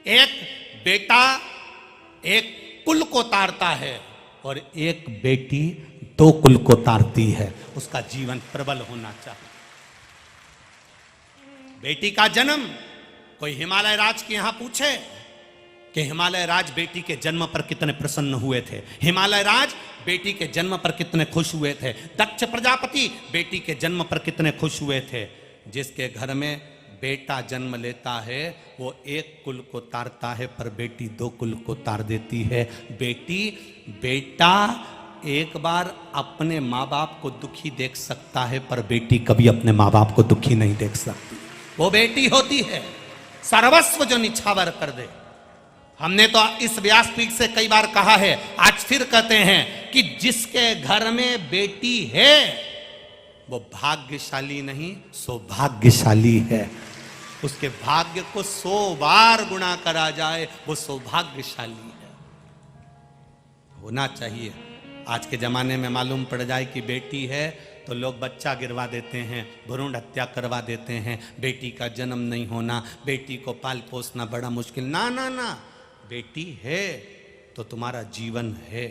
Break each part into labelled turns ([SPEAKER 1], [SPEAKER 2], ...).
[SPEAKER 1] एक बेटा एक कुल को तारता है और एक बेटी दो कुल को तारती है। उसका जीवन प्रबल होना चाहिए। बेटी का जन्म, कोई हिमालय राज के यहां पूछे कि हिमालय राज बेटी के जन्म पर कितने प्रसन्न हुए थे, हिमालय राज बेटी के जन्म पर कितने खुश हुए थे, दक्ष प्रजापति बेटी के जन्म पर कितने खुश हुए थे। जिसके घर में बेटा जन्म लेता है वो एक कुल को तारता है, पर बेटी दो कुल को तार देती है। बेटा एक बार अपने माँ बाप को दुखी देख सकता है, पर बेटी कभी अपने माँ बाप को दुखी नहीं देख सकती। वो बेटी होती है सर्वस्व जो निछावर कर दे। हमने तो इस व्यासपीठ से कई बार कहा है, आज फिर कहते हैं कि जिसके घर में बेटी है वो भाग्यशाली नहीं सौभाग्यशाली है। उसके भाग्य को 100 बार गुणा करा जाए वो सौभाग्यशाली है। होना चाहिए। आज के जमाने में मालूम पड़ जाए कि बेटी है तो लोग बच्चा गिरवा देते हैं, भ्रूण हत्या करवा देते हैं। बेटी का जन्म नहीं होना, बेटी को पाल पोसना बड़ा मुश्किल। ना ना ना, बेटी है तो तुम्हारा जीवन है।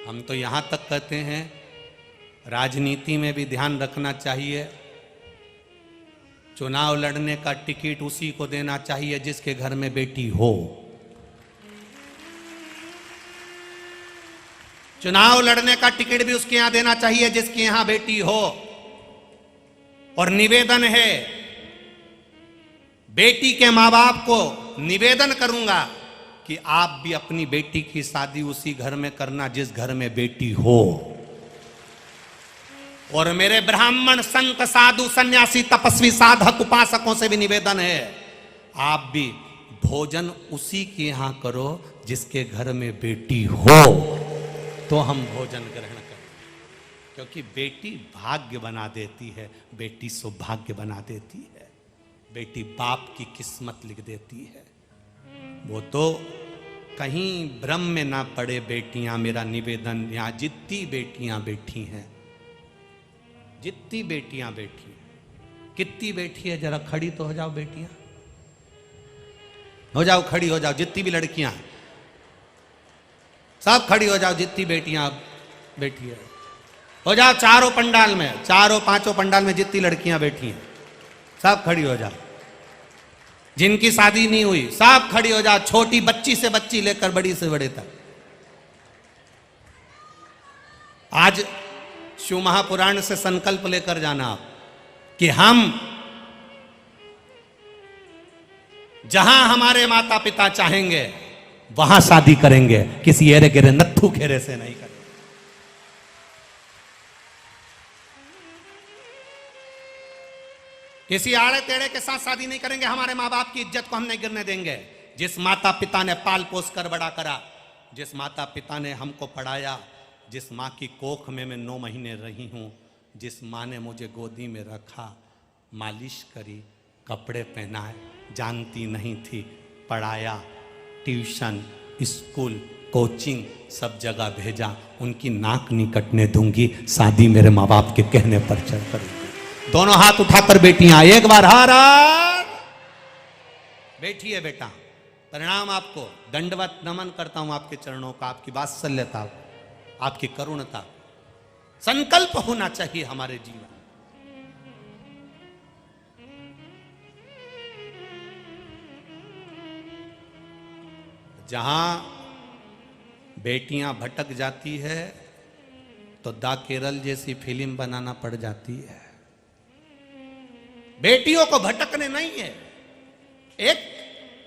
[SPEAKER 1] हम तो यहां तक कहते हैं राजनीति में भी ध्यान रखना चाहिए। चुनाव लड़ने का टिकट उसी को देना चाहिए जिसके घर में बेटी हो। चुनाव लड़ने का टिकट भी उसके यहां देना चाहिए जिसके यहां बेटी हो। और निवेदन है, बेटी के मां बाप को निवेदन करूंगा कि आप भी अपनी बेटी की शादी उसी घर में करना जिस घर में बेटी हो। और मेरे ब्राह्मण संत साधु सन्यासी तपस्वी साधक उपासकों से भी निवेदन है, आप भी भोजन उसी के यहां करो जिसके घर में बेटी हो, तो हम भोजन ग्रहण करें। क्योंकि बेटी भाग्य बना देती है, बेटी सौभाग्य बना देती है, बेटी बाप की किस्मत लिख देती है। वो तो कहीं भ्रम में ना पड़े बेटियां। मेरा निवेदन, यहां जितनी बेटियां बैठी हैं, जितनी बेटियां बैठी, कितनी बैठी है जरा खड़ी तो हो जाओ बेटियां, हो जाओ खड़ी हो जाओ। जितनी भी लड़कियां सब खड़ी हो जाओ, जितनी बेटियां बैठी है हो जाओ। चारों पंडाल में, चारों पांचों पंडाल में जितनी लड़कियां बैठी हैं सब खड़ी हो जाओ। जिनकी शादी नहीं हुई सब खड़ी हो जाओ, छोटी बच्ची से बच्ची लेकर बड़ी से बड़े तक। आज शिव महापुराण से संकल्प लेकर जाना आप कि हम जहां हमारे माता पिता चाहेंगे वहां शादी करेंगे, किसी एरे गिरे नत्थू घेरे से नहीं करेंगे। किसी आड़े टेढ़े के साथ शादी नहीं करेंगे। हमारे माँ बाप की इज्जत को हम नहीं गिरने देंगे। जिस माता पिता ने पाल पोस कर बड़ा करा, जिस माता पिता ने हमको पढ़ाया, जिस माँ की कोख में मैं 9 महीने रही हूँ, जिस माँ ने मुझे गोदी में रखा, मालिश करी, कपड़े पहनाए, जानती नहीं थी, पढ़ाया, ट्यूशन, स्कूल, कोचिंग सब जगह भेजा, उनकी नाक नहीं कटने दूंगी। शादी मेरे माँ बाप के कहने पर चल करूंगी। दोनों हाथ उठाकर बेटियां एक बार हार हार। बैठिए बेटा, प्रणाम आपको, दंडवत नमन करता हूं आपके चरणों का, आपकी वात्सल्यता, आपकी करुणता। संकल्प होना चाहिए हमारे जीवन। जहां बेटियां भटक जाती है तो दा केरल जैसी फिल्म बनाना पड़ जाती है। बेटियों को भटकने नहीं है, एक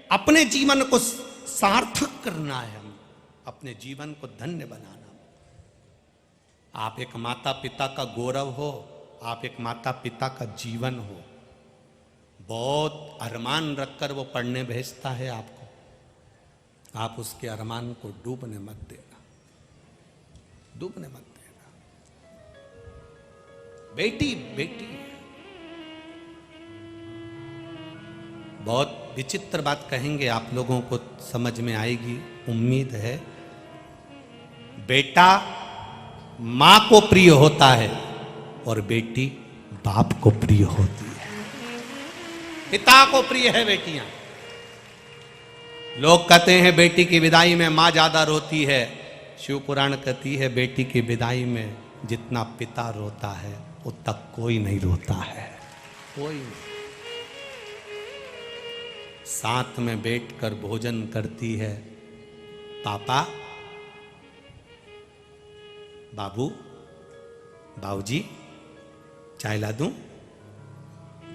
[SPEAKER 1] अपने जीवन को सार्थक करना है, हम अपने जीवन को धन्य बनाना। आप एक माता पिता का गौरव हो, आप एक माता पिता का जीवन हो। बहुत अरमान रखकर वो पढ़ने भेजता है आपको, आप उसके अरमान को डूबने मत देना, डूबने मत देना। बेटी बेटी है। बहुत विचित्र बात कहेंगे, आप लोगों को समझ में आएगी उम्मीद है। बेटा मां को प्रिय होता है और बेटी बाप को प्रिय होती है। पिता को प्रिय है बेटियां। लोग कहते हैं बेटी की विदाई में मां ज्यादा रोती है। शिव पुराण कहती है बेटी की विदाई में जितना पिता रोता है उतना कोई नहीं रोता है, कोई नहीं। साथ में बैठकर भोजन करती है। पापा, बाबू, बाबूजी, चाय ला दूं?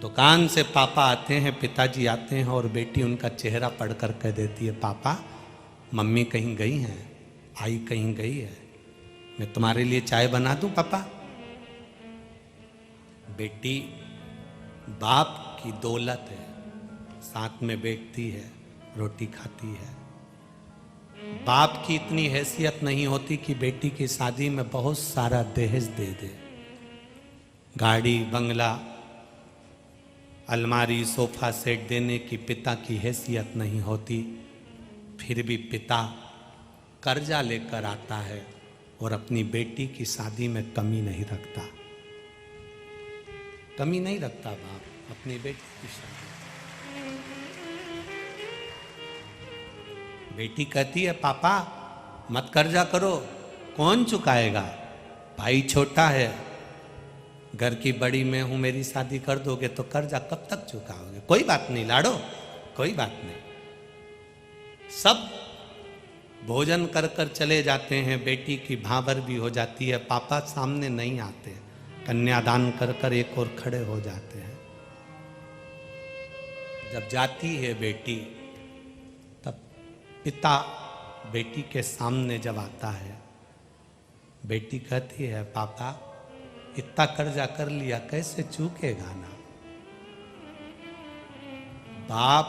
[SPEAKER 1] दुकान से पापा आते हैं, पिताजी आते हैं और बेटी उनका चेहरा पढ़कर कह देती है पापा, मम्मी कहीं गई हैं, आई कहीं गई है, मैं तुम्हारे लिए चाय बना दूं पापा? बेटी बाप की दौलत है, साथ में बैठती है, रोटी खाती है। बाप की इतनी हैसियत नहीं होती कि बेटी की शादी में बहुत सारा दहेज दे दे। गाड़ी, बंगला, अलमारी, सोफा सेट देने की पिता की हैसियत नहीं होती। फिर भी पिता कर्जा लेकर आता है और अपनी बेटी की शादी में कमी नहीं रखता, कमी नहीं रखता बाप अपनी बेटी की शादी। बेटी कहती है पापा मत कर्जा करो, कौन चुकाएगा? भाई छोटा है, घर की बड़ी मैं हूं, मेरी शादी कर दोगे तो कर्जा कब तक चुकाओगे? कोई बात नहीं लाडो, कोई बात नहीं। सब भोजन कर कर चले जाते हैं। बेटी की भाबर भी हो जाती है, पापा सामने नहीं आते, कन्यादान कर कर एक और खड़े हो जाते हैं। जब जाती है बेटी तब पिता बेटी के सामने जब आता है, बेटी कहती है पापा इतना कर्जा कर लिया, कैसे चूकेगा ना? बाप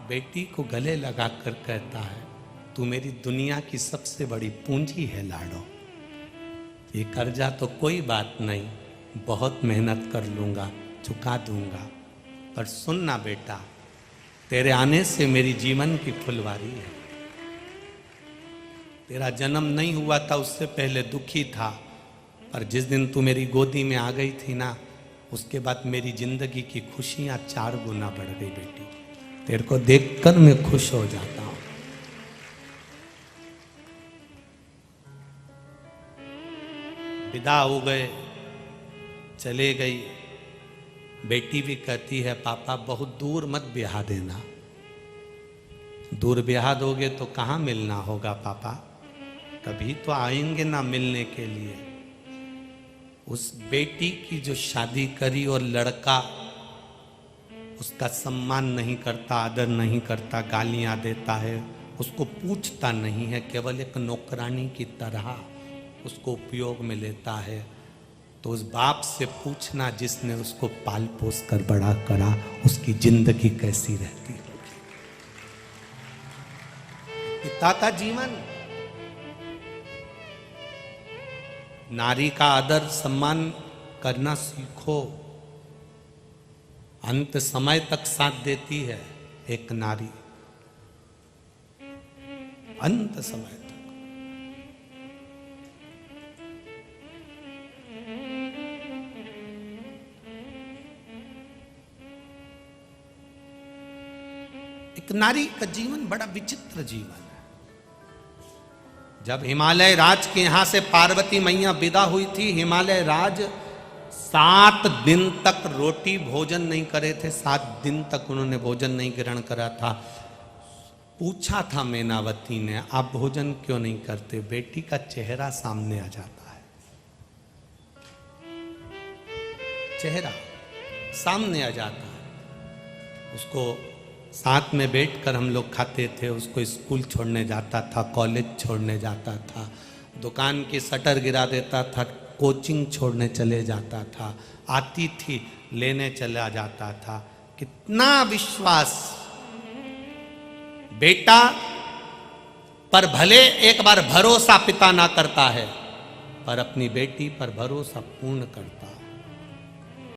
[SPEAKER 1] बेटी को गले लगाकर कहता है तू मेरी दुनिया की सबसे बड़ी पूंजी है लाडो, ये कर्जा तो कोई बात नहीं, बहुत मेहनत कर लूंगा, चुका दूंगा, पर सुनना बेटा, तेरे आने से मेरी जीवन की फुलवारी है। तेरा जन्म नहीं हुआ था उससे पहले दुखी था, और जिस दिन तू मेरी गोदी में आ गई थी ना, उसके बाद मेरी जिंदगी की खुशियां 4 गुना बढ़ गई बेटी। तेरे को देखकर मैं खुश हो जाता हूं। विदा हो गए, चले गई। बेटी भी कहती है पापा बहुत दूर मत ब्याह देना, दूर ब्याह दोगे तो कहाँ मिलना होगा पापा, कभी तो आएंगे ना मिलने के लिए। उस बेटी की जो शादी करी और लड़का उसका सम्मान नहीं करता, आदर नहीं करता, गालियां देता है, उसको पूछता नहीं है, केवल एक नौकरानी की तरह उसको उपयोग में लेता है, तो उस बाप से पूछना जिसने उसको पाल पोस कर बड़ा करा, उसकी जिंदगी कैसी रहती होगी। पिता का जीवन, नारी का आदर सम्मान करना सीखो। अंत समय तक साथ देती है एक नारी, अंत समय तक। एक नारी का जीवन बड़ा विचित्र जीवन है। जब हिमालय राज के यहां से पार्वती मैया विदा हुई थी, हिमालय राज 7 दिन तक रोटी भोजन नहीं करे थे, 7 दिन तक उन्होंने भोजन नहीं ग्रहण करा था। पूछा था मैनावती ने आप भोजन क्यों नहीं करते? बेटी का चेहरा सामने आ जाता है, चेहरा सामने आ जाता है। उसको साथ में बैठकर हम लोग खाते थे, उसको स्कूल छोड़ने जाता था, कॉलेज छोड़ने जाता था, दुकान की शटर गिरा देता था, कोचिंग छोड़ने चले जाता था, आती थी लेने चला जाता था। कितना विश्वास बेटा पर भले एक बार भरोसा पिता ना करता है, पर अपनी बेटी पर भरोसा पूर्ण करता है।